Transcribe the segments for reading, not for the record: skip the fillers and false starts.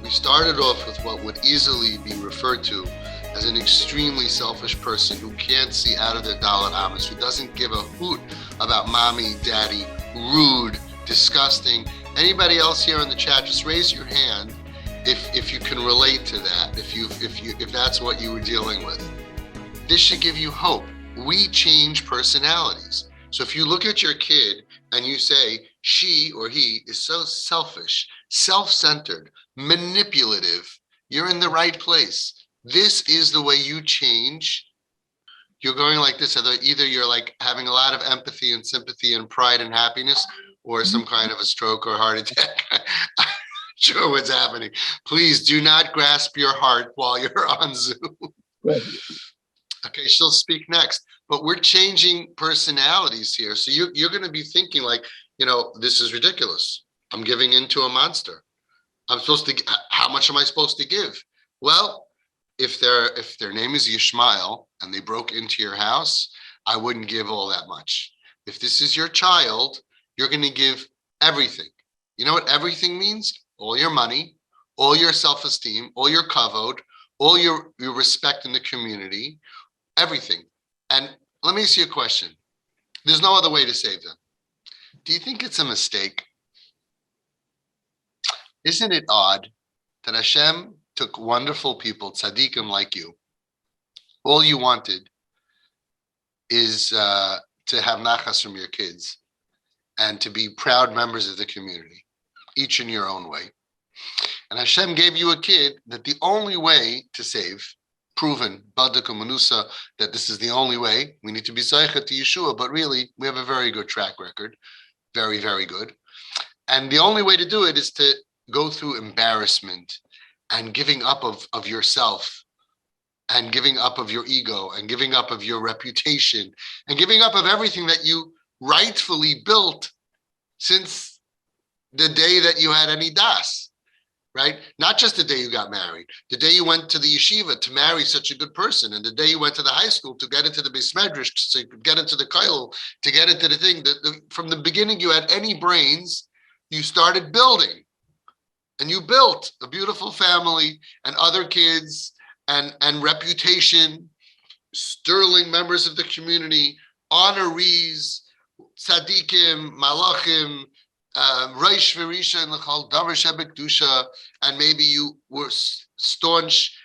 We started off with what would easily be referred to as an extremely selfish person who can't see out of their Dalit Amos, who doesn't give a hoot about mommy, daddy, rude, disgusting. Anybody else here in the chat, just raise your hand if you can relate to that, if that's what you were dealing with. This should give you hope. We change personalities. So if you look at your kid and you say she or he is so selfish, self-centered, manipulative, you're in the right place. This is the way you change. You're going like this. Either you're like having a lot of empathy and sympathy and pride and happiness, or some kind of a stroke or heart attack. I'm not sure what's happening. Please do not grasp your heart while you're on Zoom. Right. Okay, she'll speak next. But we're changing personalities here. So you're going to be thinking like, this is ridiculous. I'm giving into a monster. How much am I supposed to give? Well, if their name is Yishmael and they broke into your house, I wouldn't give all that much. If this is your child, you're going to give everything. You know what everything means? All your money, all your self-esteem, all your kavod, all your respect in the community, everything. And let me ask you a question. There's no other way to save them. Do you think it's a mistake? Isn't it odd that Hashem took wonderful people, tzaddikim like you? All you wanted is to have nachas from your kids and to be proud members of the community, each in your own way. And Hashem gave you a kid that the only way to save, proven, Badak Manusa, that this is the only way. We need to be Zaycha to Yeshua, but really, we have a very good track record. Very, very good. And the only way to do it is to go through embarrassment and giving up of yourself and giving up of your ego and giving up of your reputation and giving up of everything that you rightfully built since the day that you had any das, right? Not just the day you got married, the day you went to the yeshiva to marry such a good person, and the day you went to the high school to get into the Beis Medrash, so you could get into the kollel, to get into the thing. From the beginning you had any brains, you started building. And you built a beautiful family and other kids and reputation, sterling members of the community, honorees, tzaddikim, malachim, Reish Verisha and L'chal Davar Shebekdusha, and maybe you were staunch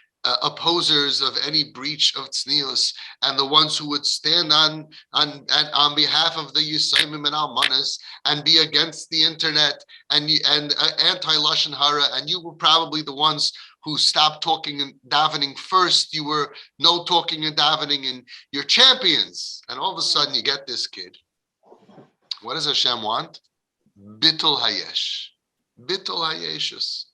opposers of any breach of tznius, and the ones who would stand on behalf of the Yisayimim and Almanas and be against the internet and anti-Lashon Hara, and you were probably the ones who stopped talking and davening first. You were no talking and davening, and you're champions. And all of a sudden you get this kid. What does Hashem want? Bittul Hayesh. Bittul Hayeshus.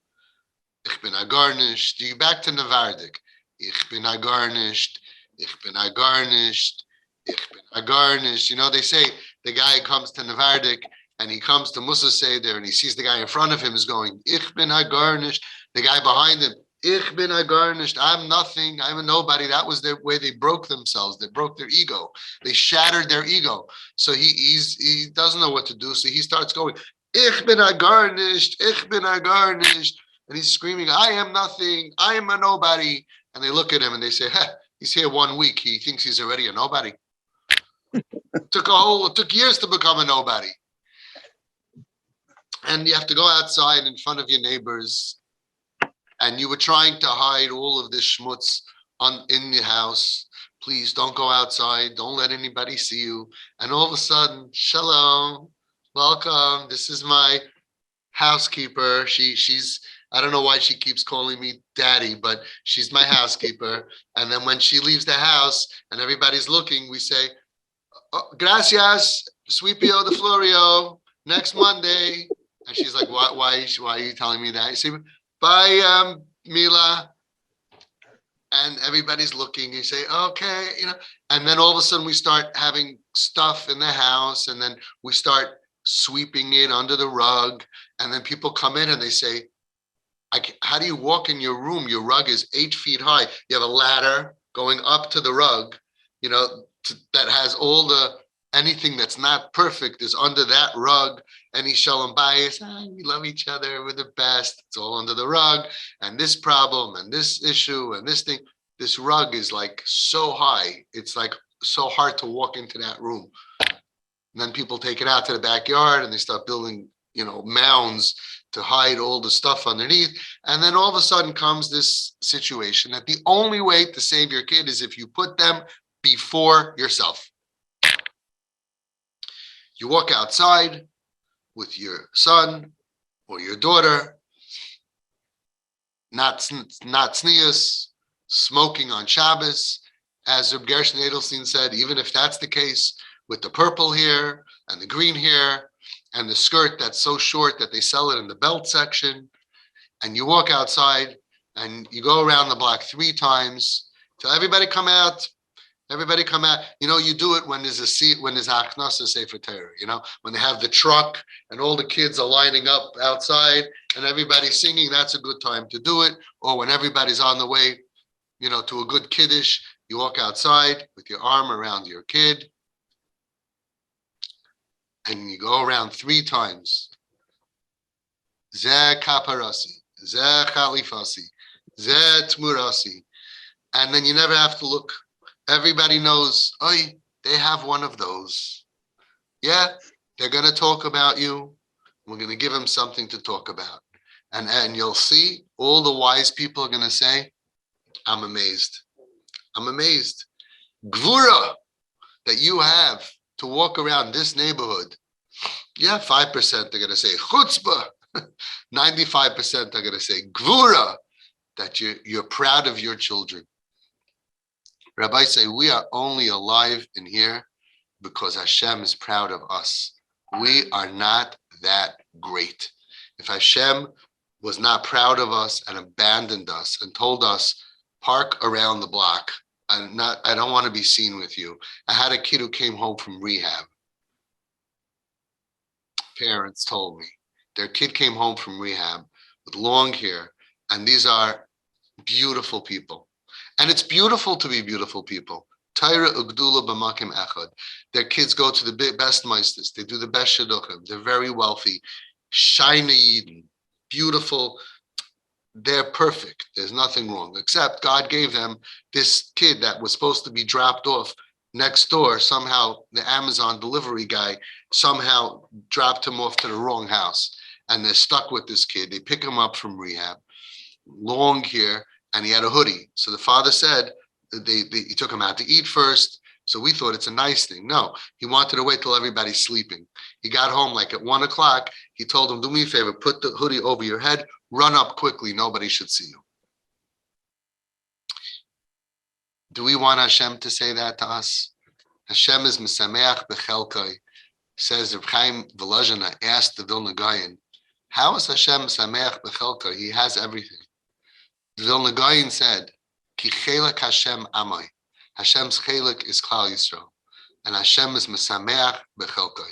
Ich bin agarnished. You back to Navardik. Ich bin agarnished. Ich bin agarnished. Ich bin agarnished. They say the guy comes to Navardik and he comes to Musa Seder and he sees the guy in front of him is going, Ich bin agarnished. The guy behind him, Ich bin agarnished. I'm nothing. I'm a nobody. That was the way they broke themselves. They broke their ego. They shattered their ego. So he doesn't know what to do. So he starts going, Ich bin agarnished. Ich bin agarnished. And he's screaming, I am nothing, I am a nobody. And they look at him and they say, he's here 1 week. He thinks he's already a nobody. It took years to become a nobody. And you have to go outside in front of your neighbors. And you were trying to hide all of this schmutz in the house. Please don't go outside. Don't let anybody see you. And all of a sudden, shalom, welcome. This is my housekeeper. She's I don't know why she keeps calling me daddy, but she's my housekeeper. And then when she leaves the house and everybody's looking, we say, oh, gracias, sweepio de florio, next Monday. And she's like, why are you telling me that? You say, bye, Mila. And everybody's looking. You say, okay, and then all of a sudden we start having stuff in the house, and then we start sweeping it under the rug. And then people come in and they say, how do you walk in your room? Your rug is 8 feet high. You have a ladder going up to the rug, that has all anything that's not perfect is under that rug. any shalom bayis, we love each other, we're the best, it's all under the rug, and this problem, and this issue, and this thing, this rug is like so high, it's like so hard to walk into that room. And then people take it out to the backyard and they start building, mounds to hide all the stuff underneath. And then all of a sudden comes this situation that the only way to save your kid is if you put them before yourself. You walk outside with your son or your daughter, not tznius, smoking on Shabbos, as Reb Gershon Edelstein said, even if that's the case, with the purple hair and the green hair and the skirt that's so short that they sell it in the belt section, and you walk outside and you go around the block 3 times till everybody come out. Everybody come out. You do it when there's a seat, when there's Achnasa Sefer Torah, when they have the truck and all the kids are lining up outside and everybody's singing, that's a good time to do it. Or when everybody's on the way, to a good kiddush, you walk outside with your arm around your kid and you go around 3 times. Zeh kaparasi, zeh chalifasi, zeh tmurasi. And then you never have to look. Everybody knows, they have one of those. Yeah, they're going to talk about you. We're going to give them something to talk about. And you'll see all the wise people are going to say, I'm amazed. I'm amazed. Gvura that you have to walk around this neighborhood. Yeah, 5% they're going to say chutzpah. 95% are going to say gvura, that you're proud of your children. Rabbi say, we are only alive in here because Hashem is proud of us. We are not that great. If Hashem was not proud of us and abandoned us and told us, park around the block, I don't want to be seen with you. I had a kid who came home from rehab. Parents told me their kid came home from rehab with long hair, and these are beautiful people. And it's beautiful to be beautiful people. Taira ugdula b'makim echad. Their kids go to the best meisters. They do the best shidduchim. They're very wealthy. Shiny Yidden. Beautiful. They're perfect. There's nothing wrong. Except God gave them this kid that was supposed to be dropped off next door. Somehow the Amazon delivery guy somehow dropped him off to the wrong house. And they're stuck with this kid. They pick him up from rehab. Long hair. And he had a hoodie. So the father said he took him out to eat first. So we thought it's a nice thing. No, he wanted to wait till everybody's sleeping. He got home like at 1 o'clock. He told him, do me a favor, put the hoodie over your head, run up quickly. Nobody should see you. Do we want Hashem to say that to us? Hashem is Mesameach Bechelkai. Says Reb Chaim Volozhiner asked the Vilna Gaon, how is Hashem Mesameach Bechelkai? He has everything. The Vilna Gaon said, Ki chelak Hashem amai. Hashem's chelak is Klal Yisrael. And Hashem is mesameach bechelkai.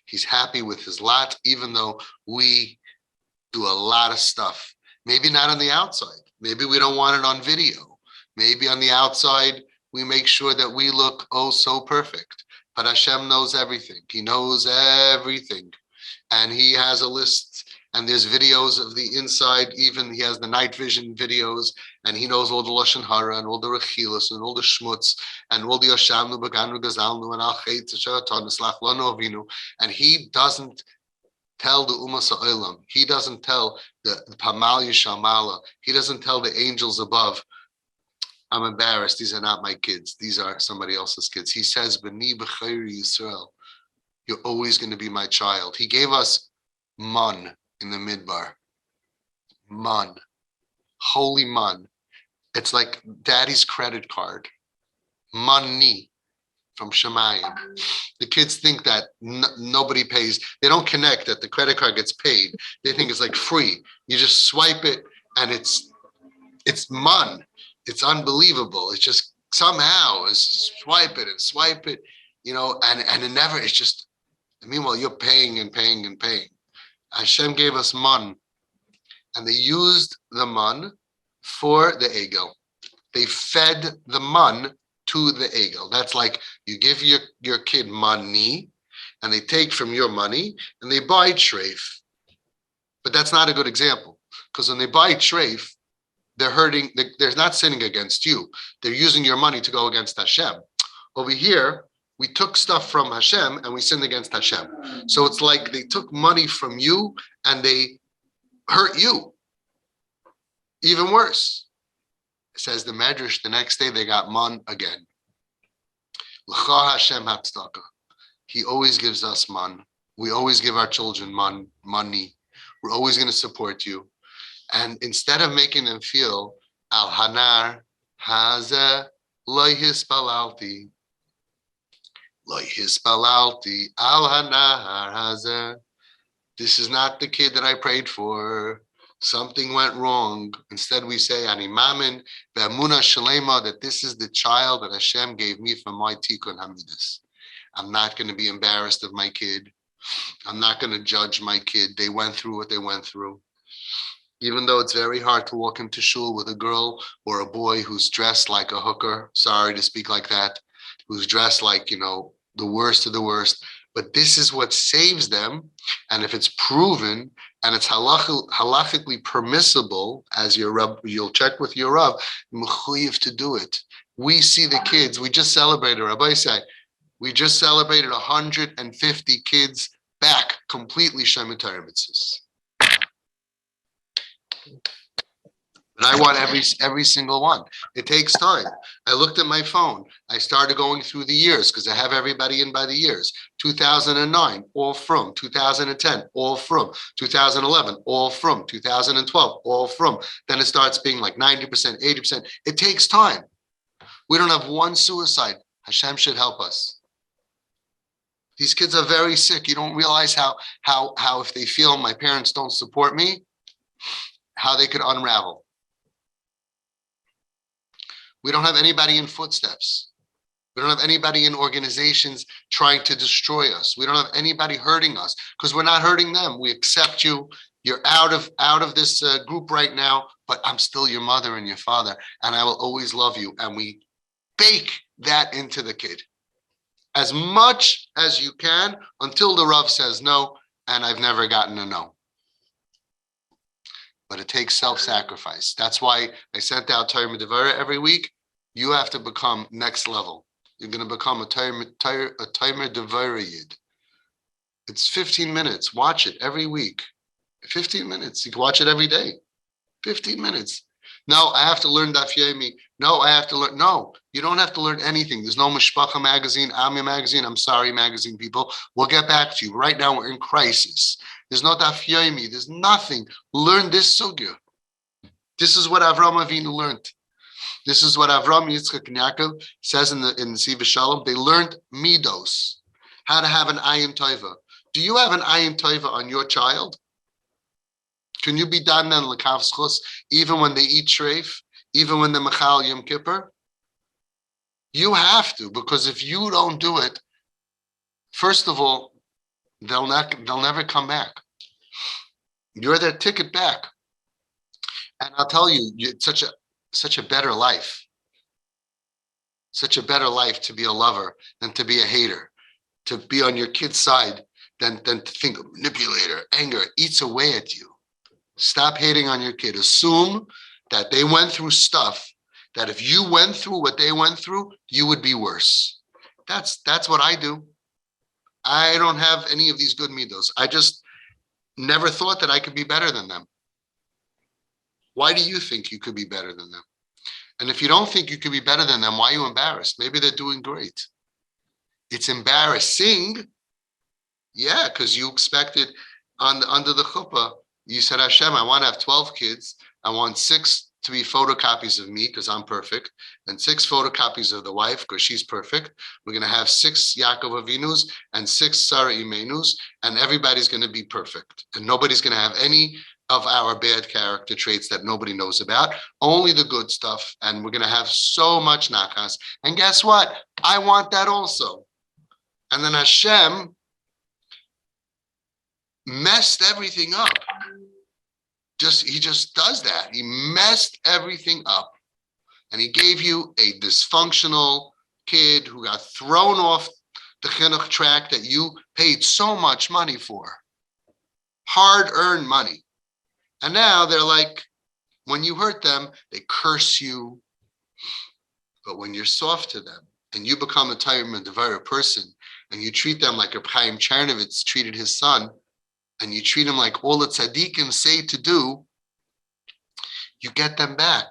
He's happy with his lot, even though we do a lot of stuff. Maybe not on the outside. Maybe we don't want it on video. Maybe on the outside, we make sure that we look oh so perfect. But Hashem knows everything. He knows everything. And he has a list. And there's videos of the inside, even he has the night vision videos, and he knows all the Lashon Hara and all the Rechilas and all the Shmutz and all the Yashamnu, Baganu, Gazalnu, and Al Chet, Shatan, Slach Lanu Avinu. And he doesn't tell the Ummah Sa'olam. He doesn't tell the Pamal Yishamala. He doesn't tell the angels above, I'm embarrassed. These are not my kids. These are somebody else's kids. He says, B'ni B'chayri Yisrael. You're always going to be my child. He gave us man in the midbar. Man. Holy man. It's like daddy's credit card. Money from Shemayim. The kids think that nobody pays. They don't connect that the credit card gets paid. They think it's like free. You just swipe it and it's man. It's unbelievable. It's just somehow swipe it, and it never, it's just, meanwhile, you're paying and paying and paying. Hashem gave us man, and they used the man for the egel. They fed the man to the egel. That's like you give your kid money, and they take from your money and they buy treif. But that's not a good example, because when they buy treif, they're hurting, they're not sinning against you. They're using your money to go against Hashem. Over here, we took stuff from Hashem and we sinned against Hashem. So it's like they took money from you and they hurt you. Even worse. It says the Medrash, the next day they got man again. L'cha Hashem hatzdaka. He always gives us man. We always give our children money. We're always going to support you. And instead of making them feel al hanar haza loy hispalalti al hanar haza, this is not the kid that I prayed for. Something went wrong. Instead, we say ani mamin ve'amuna shalema, that this is the child that Hashem gave me for my tikkun hamidus. I'm not going to be embarrassed of my kid. I'm not going to judge my kid. They went through what they went through. Even though it's very hard to walk into shul with a girl or a boy who's dressed like a hooker, sorry to speak like that, who's dressed like, the worst of the worst. But this is what saves them. And if it's proven and it's halachically permissible, as your Rav, you'll check with your Rav, mechuyev to do it. We see the kids. We just celebrated, Rabbi say, we just celebrated 150 kids back completely Shemitah mitzvahs. But I want every single one. It takes time. I looked at my phone. I started going through the years because I have everybody in by the years. 2009, all from. 2010, all from. 2011, all from. 2012, all from. Then it starts being like 90%, 80%. It takes time. We don't have one suicide. Hashem should help us. These kids are very sick. You don't realize how if they feel my parents don't support me, how they could unravel. We don't have anybody in footsteps. We don't have anybody in organizations trying to destroy us. We don't have anybody hurting us because we're not hurting them. We accept you. You're out of this group right now, but I'm still your mother and your father, and I will always love you. And we bake that into the kid as much as you can until the Rav says no, and I've never gotten a no. But it takes self-sacrifice. That's why I sent out Torah Medivara every week. You have to become next level. You're going to become a Torah Medivara Yid. It's 15 minutes. Watch it every week. 15 minutes. You can watch it every day. 15 minutes. No, I have to learn Daf Yomi. No, I have to learn. No, you don't have to learn anything. There's no Mishpacha magazine, Ami magazine. I'm sorry, magazine people. We'll get back to you. Right now, we're in crisis. There's no Daf Yomi. There's nothing. Learn this sugya. This is what Avraham Avinu learned. This is what Avram, Yitzchak, and Yaakov says in Siva Shalom. They learned midos, how to have an ayin tova. Do you have an ayin tova on your child? Can you be danan l'kav schus even when they eat treif, even when they machal Yom Kippur? You have to, because if you don't do it, first of all, they'll never come back. You're their ticket back. And I'll tell you, it's such a better life. Such a better life to be a lover than to be a hater, to be on your kid's side than to think manipulator, anger eats away at you. Stop hating on your kid. Assume that they went through stuff that if you went through what they went through, you would be worse. That's what I do. I don't have any of these good midos. I just never thought that I could be better than them. Why do you think you could be better than them? And if you don't think you could be better than them, why are you embarrassed? Maybe they're doing great. It's embarrassing. Yeah, because you expected under the chuppah, you said, Hashem, I want to have 12 kids. I want 6 to be photocopies of me because I'm perfect, and 6 photocopies of the wife because she's perfect. We're going to have 6 Yaakov Avinus and 6 Sarah Imenus, and everybody's going to be perfect. And nobody's going to have any of our bad character traits that nobody knows about, only the good stuff. And we're going to have so much nachas. And guess what? I want that also. And then Hashem messed everything up. He just does that. He messed everything up. And he gave you a dysfunctional kid who got thrown off the chinuch track that you paid so much money for, hard-earned money. And now they're like, when you hurt them, they curse you. But when you're soft to them and you become a Torah Devarah person and you treat them like Reb Chaim Chernovitz treated his son, and you treat them like all the tzaddikim say to do, you get them back.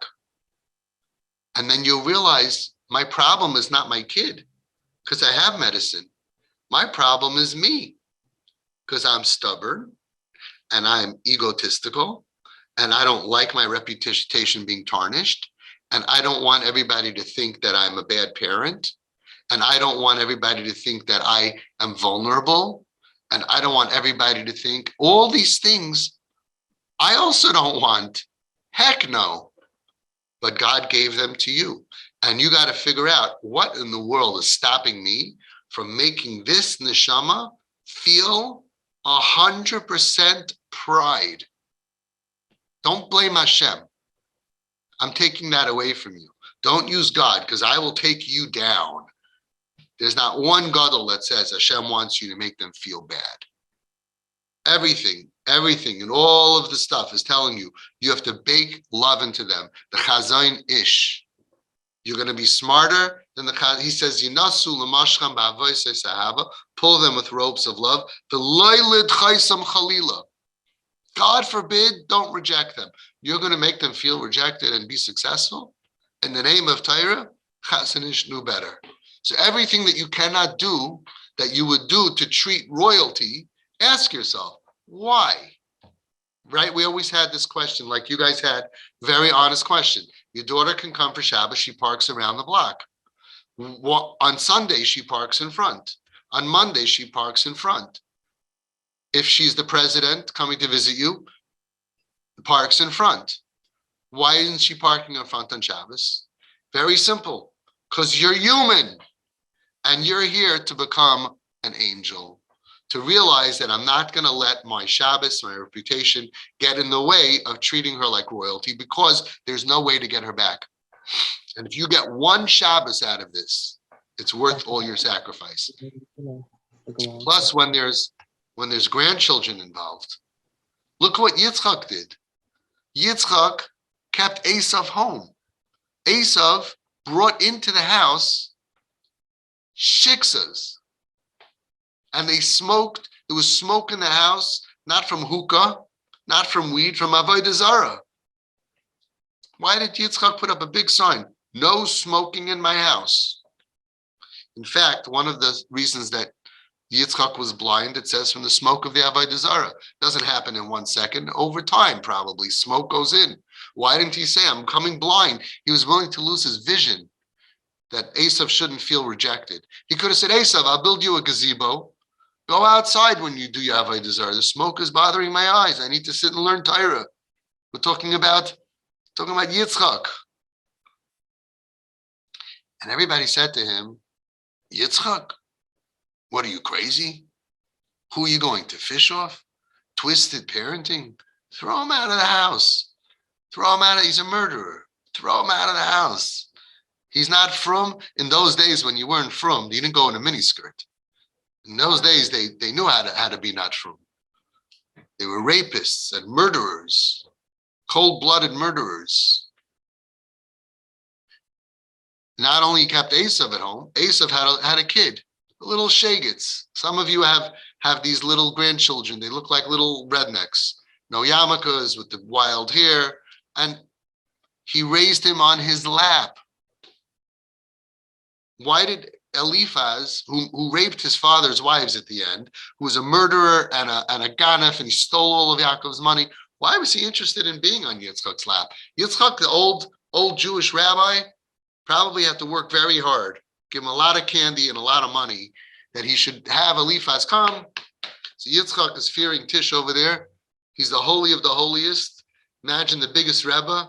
And then you'll realize my problem is not my kid because I have medicine. My problem is me because I'm stubborn and I'm egotistical and I don't like my reputation being tarnished. And I don't want everybody to think that I'm a bad parent. And I don't want everybody to think that I am vulnerable. And I don't want everybody to think all these things. I also don't want. Heck no. But God gave them to you. And you got to figure out what in the world is stopping me from making this neshama feel 100% pride. Don't blame Hashem. I'm taking that away from you. Don't use God because I will take you down. There's not one gadol that says Hashem wants you to make them feel bad. Everything, and all of the stuff is telling you, you have to bake love into them. The chazayin ish. You're going to be smarter than the chazayin. He says, Yinasu l'mashcham ba'avoisei sahaba, pull them with ropes of love. The loylid chaysam chalila. God forbid, don't reject them. You're going to make them feel rejected and be successful? In the name of Torah, Chazon Ish knew better. So everything that you cannot do, that you would do to treat royalty, ask yourself, why? Right? We always had this question, like you guys had, very honest question. Your daughter can come for Shabbos, she parks around the block. On Sunday, she parks in front. On Monday, she parks in front. If she's the president coming to visit you, parks in front. Why isn't she parking in front on Shabbos? Very simple, because you're human and you're here to become an angel, to realize that I'm not going to let my Shabbos, my reputation get in the way of treating her like royalty because there's no way to get her back. And if you get one Shabbos out of this, it's worth all your sacrifice. Plus, when there's grandchildren involved, look what Yitzchak did. Yitzchak kept Esav home. Esav brought into the house shiksas. And they smoked. There was smoke in the house, not from hookah, not from weed, from avodah zarah. Why did Yitzchak put up a big sign? No smoking in my house. In fact, one of the reasons that Yitzchak was blind, it says, from the smoke of the avodah zarah. Doesn't happen in 1 second. Over time, probably, smoke goes in. Why didn't he say, I'm becoming blind? He was willing to lose his vision, that Esav shouldn't feel rejected. He could have said, Esav, I'll build you a gazebo. Go outside when you do your avodah zarah. The smoke is bothering my eyes. I need to sit and learn Torah. We're talking about Yitzchak. And everybody said to him, Yitzchak, what are you, crazy? Who are you going to fish off? Twisted parenting? Throw him out of the house. He's a murderer. Throw him out of the house. He's not frum. In those days when you weren't frum, you didn't go in a miniskirt. In those days, they knew how to be not frum. They were rapists and murderers, cold-blooded murderers. Not only kept Esav at home, Esav had a kid. Little shagets. Some of you have these little grandchildren. They look like little rednecks. No yarmulkes with the wild hair. And he raised him on his lap. Why did Eliphaz, who raped his father's wives at the end, who was a murderer and a ganef, and he stole all of Yaakov's money, why was he interested in being on Yitzchak's lap? Yitzchak, the old Jewish rabbi, probably had to work very hard, give him a lot of candy and a lot of money, that he should have Eliphaz come. So Yitzchak is fearing Tish over there. He's the holy of the holiest. Imagine the biggest Rebbe.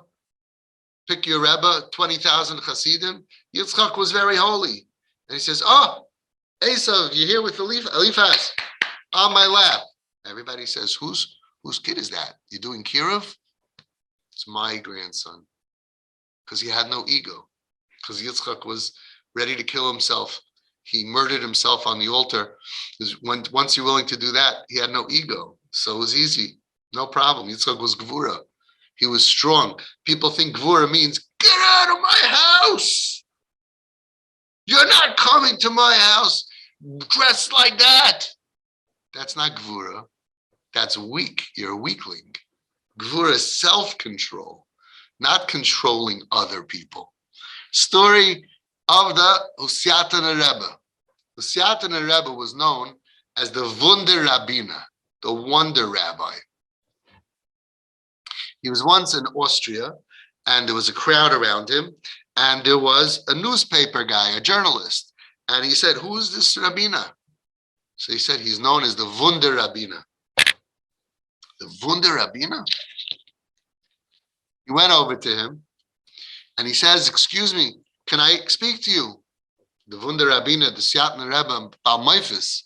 Pick your Rebbe, 20,000 Hasidim. Yitzchak was very holy. And he says, oh, Esav, you're here with Eliphaz on my lap. Everybody says, whose kid is that? You doing Kiruv? It's my grandson. Because he had no ego. Because Yitzchak was ready to kill himself He murdered himself on the altar. Once you're willing to do that, he had no ego. So it was easy. No problem. Yitzchak was Gvura. He was strong. People think Gvura means, get out of my house. You're not coming to my house dressed like that. That's not Gvura. That's weak. You're a weakling. Gvura is self-control, not controlling other people. Story of the Husyatan Rebbe. Husyatan Rebbe was known as the Wunder Rabbiner, the wonder rabbi. He was once in Austria, and there was a crowd around him, and there was a newspaper guy, a journalist, and he said, who's this Rabbiner? So he said, he's known as the Wunder Rabbiner. The Wunder Rabbiner? He went over to him, and he says, excuse me, can I speak to you? The Wunder Rabbiner, the Husyatan Rebbe, Bal Meifis.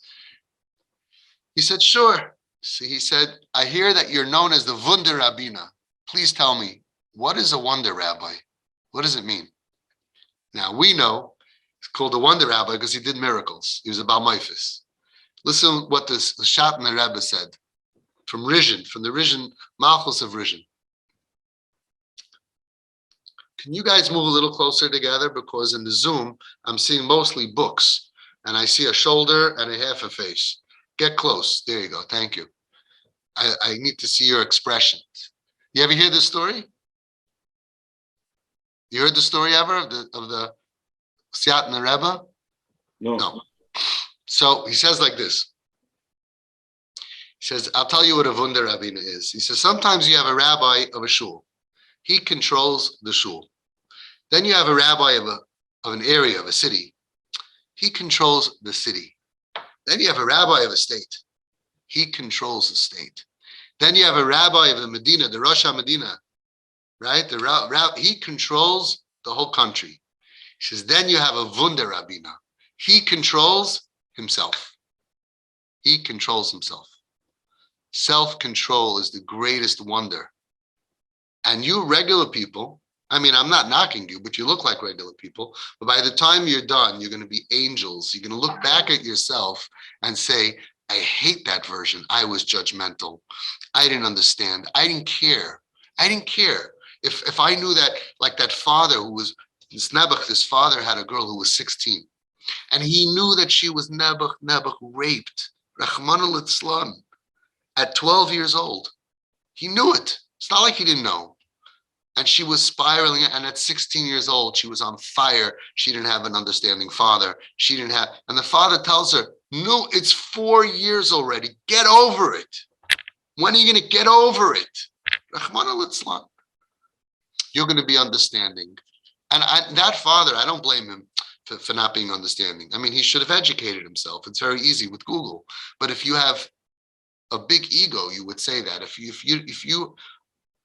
He said, sure. So he said, I hear that you're known as the Wunder Rabbiner. Please tell me, what is a wonder rabbi? What does it mean? Now, we know it's called a wonder rabbi because he did miracles. He was a Bal Meifis. Listen what the Husyatan Rebbe said from Rizhin, from the Rizhin, Malchus of Rizhin. Can you guys move a little closer together? Because in the Zoom, I'm seeing mostly books, and I see a shoulder and a half a face. Get close. There you go. Thank you. I need to see your expressions. You ever hear this story? You heard the story ever of the Husyatan Rebbe? No. So he says like this. He says, I'll tell you what a Wunder Rabbiner is. He says, sometimes you have a rabbi of a shul. He controls the shul. Then you have a rabbi of an area, of a city. He controls the city. Then you have a rabbi of a state. He controls the state. Then you have a rabbi of the Medina, the Rosh HaMedina, right? He controls the whole country. He says, then you have a Wunder Rabbiner. He controls himself. He controls himself. Self-control is the greatest wonder. And you regular people, I mean, I'm not knocking you, but you look like regular people. But by the time you're done, you're going to be angels. You're going to look back at yourself and say, I hate that version. I was judgmental. I didn't understand. I didn't care. I didn't care. If I knew that, like that father who was, this father had a girl who was 16. And he knew that she was Nebuch raped, Rachmana litzlan, at 12 years old. He knew it. It's not like he didn't know. And she was spiraling, and at 16 years old, she was on fire. She didn't have an understanding father. And the father tells her, no, it's 4 years already. Get over it. When are you going to get over it? Rachmana litzlan. You're going to be understanding. And that father, I don't blame him for not being understanding. I mean, he should have educated himself. It's very easy with Google. But if you have a big ego, you would say that. If you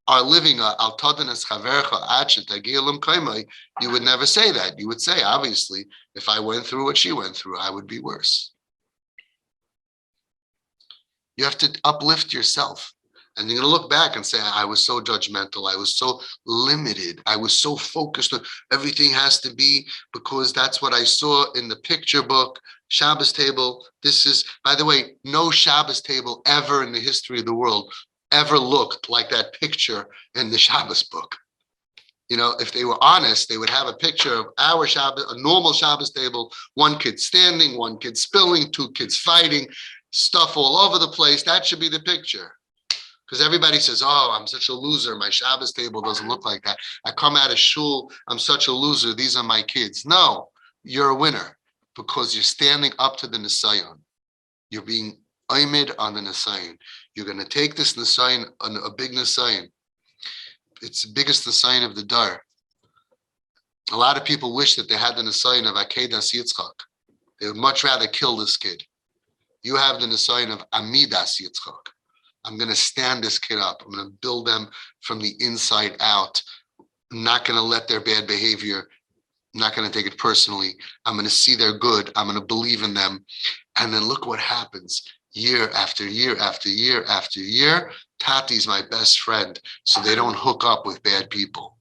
are living al tadanas chavercha ad shetagil l'mkaimai, you would never say that. You would say, obviously, if I went through what she went through, I would be worse. You have to uplift yourself. And you're going to look back and say, I was so judgmental. I was so limited. I was so focused on everything has to be because that's what I saw in the picture book, Shabbos table. This is, by the way, no Shabbos table ever in the history of the world ever looked like that picture in the Shabbos book. You know, if they were honest, they would have a picture of our Shabbos, a normal Shabbos table, one kid standing, one kid spilling, two kids fighting, stuff all over the place. That should be the picture. Because everybody says, oh, I'm such a loser. My Shabbos table doesn't look like that. I come out of shul, I'm such a loser. These are my kids. No, you're a winner because you're standing up to the Nisayon. You're being oimid on the Nisayon. You're going to take this Nisayon, a big Nisayon. It's the biggest Nisayon of the Dar. A lot of people wish that they had the Nisayon of Akedas Yitzchak. They would much rather kill this kid. You have the Nisayon of Amidas Yitzchak. I'm going to stand this kid up. I'm going to build them from the inside out. I'm not going to let their bad behavior, I'm not going to take it personally. I'm going to see their good. I'm going to believe in them. And then look what happens year after year after year after year. Tati's my best friend, so they don't hook up with bad people.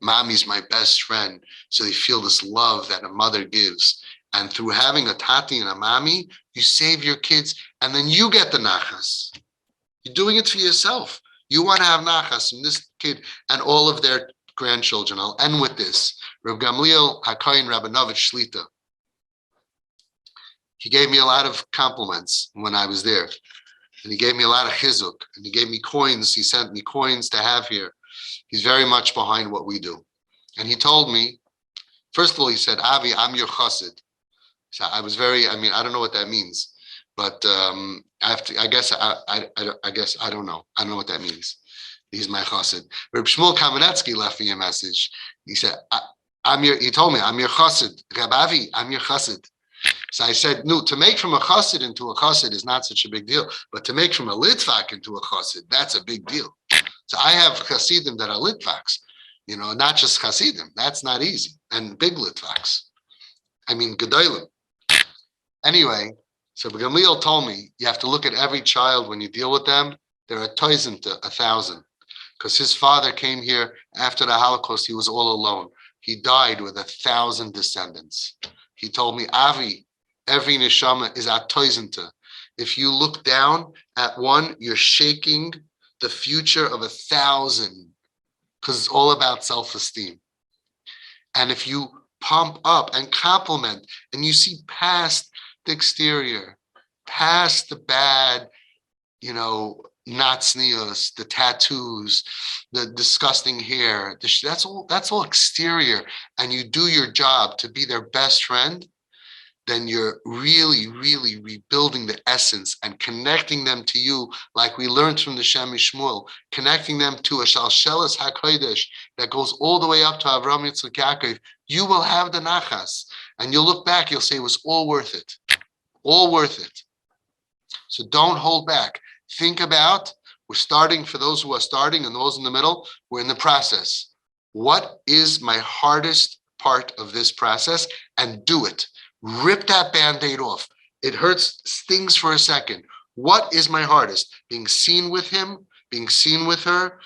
Mommy's my best friend, so they feel this love that a mother gives. And through having a tati and a mami, you save your kids, and then you get the nachas. You're doing it for yourself. You want to have nachas from this kid and all of their grandchildren. I'll end with this. Rav Gamliel HaKohen Rabinovich Shlita. He gave me a lot of compliments when I was there. And he gave me a lot of chizuk. And he gave me coins. He sent me coins to have here. He's very much behind what we do. And he told me, first of all, he said, Avi, I'm your chassid. So I was very, I don't know what that means. But I guess I don't know. I don't know what that means. He's my chassid. Reb Shmuel Kamenetsky left me a message. He said, he told me, I'm your chassid. Reb Avi, I'm your chassid. So I said, no, to make from a chassid into a chassid is not such a big deal. But to make from a litvak into a chassid, that's a big deal. So I have chassidim that are litvaks, not just chassidim. That's not easy. And big litvaks. Gedolim. Anyway, so Gamliel told me, you have to look at every child when you deal with them. There are 1,000. Because his father came here after the Holocaust. He was all alone. He died with 1,000 descendants. He told me, Avi, every neshama is at 1,000. If you look down at one, you're shaking the future of 1,000, because it's all about self-esteem. And if you pump up and compliment, and you see past the exterior, past the bad, not sneos, the tattoos, the disgusting hair, that's all exterior, and you do your job to be their best friend, then you're really, really rebuilding the essence and connecting them to you, like we learned from the Shem Shmuel, connecting them to a Shalshelas HaKodesh that goes all the way up to Avraham Yitzchak Yaakov. You will have the nachas, and you'll look back, you'll say it was all worth it. All worth it. So don't hold back. Think about, we're starting, for those who are starting and those in the middle, we're in the process. What is my hardest part of this process? And do it. Rip that Band-Aid off. It hurts, stings for a second. What is my hardest? Being seen with him, being seen with her,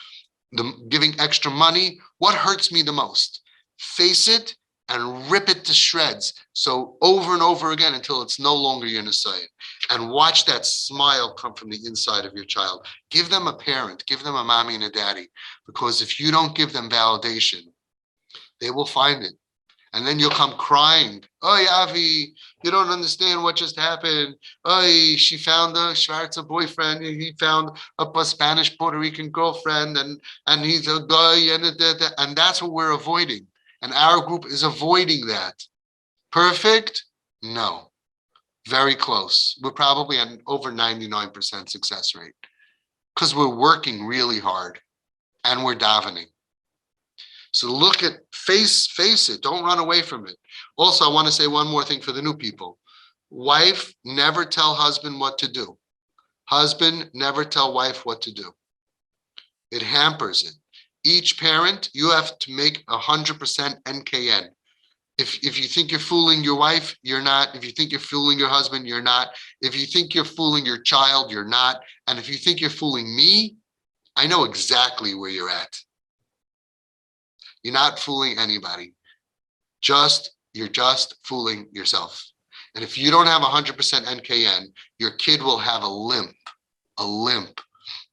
giving extra money. What hurts me the most? Face it and rip it to shreds. So over and over again until it's no longer your nesayim. And watch that smile come from the inside of your child. Give them a parent, give them a mommy and a daddy. Because if you don't give them validation, they will find it. And then you'll come crying. Oh, Avi, you don't understand what just happened. Oh, she found a Schwarzer boyfriend. He found a Spanish Puerto Rican girlfriend, and he's a guy, and that's what we're avoiding. And our group is avoiding that. Perfect? No. Very close. We're probably at an over 99% success rate because we're working really hard and we're davening. So look at, face it. Don't run away from it. Also, I want to say one more thing for the new people. Wife, never tell husband what to do. Husband, never tell wife what to do. It hampers it. Each parent, you have to make 100% NKN. If you think you're fooling your wife, you're not. If you think you're fooling your husband, you're not. If you think you're fooling your child, you're not. And if you think you're fooling me, I know exactly where you're at. You're not fooling anybody. You're just fooling yourself. And if you don't have 100% NKN, your kid will have a limp.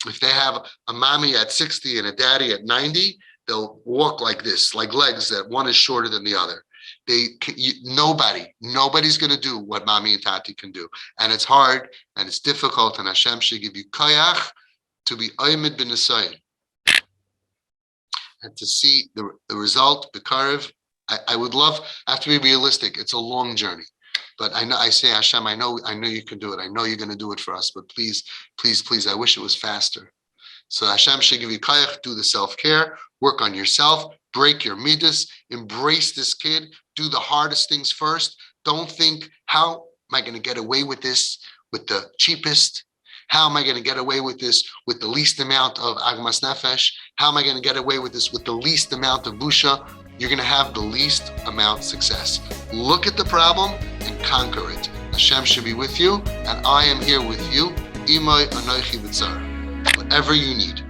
If they have a mommy at 60 and a daddy at 90, they'll walk like this, like legs that one is shorter than the other. Nobody's going to do what mommy and tati can do. And it's hard and it's difficult, and Hashem should give you koyach to be oymid b'nesayim. And to see the result, the karev, I would love, I have to be realistic. It's a long journey. But I say, Hashem, I know you can do it. I know you're going to do it for us. But please, I wish it was faster. So Hashem should give you kayach, do the self-care, work on yourself, break your midas, embrace this kid, do the hardest things first. Don't think, how am I going to get away with this with the cheapest? How am I going to get away with this with the least amount of agmas nefesh? How am I going to get away with this with the least amount of busha? You're going to have the least amount of success. Look at the problem and conquer it. Hashem should be with you, and I am here with you. Imay anochi b'tzara. Whatever you need.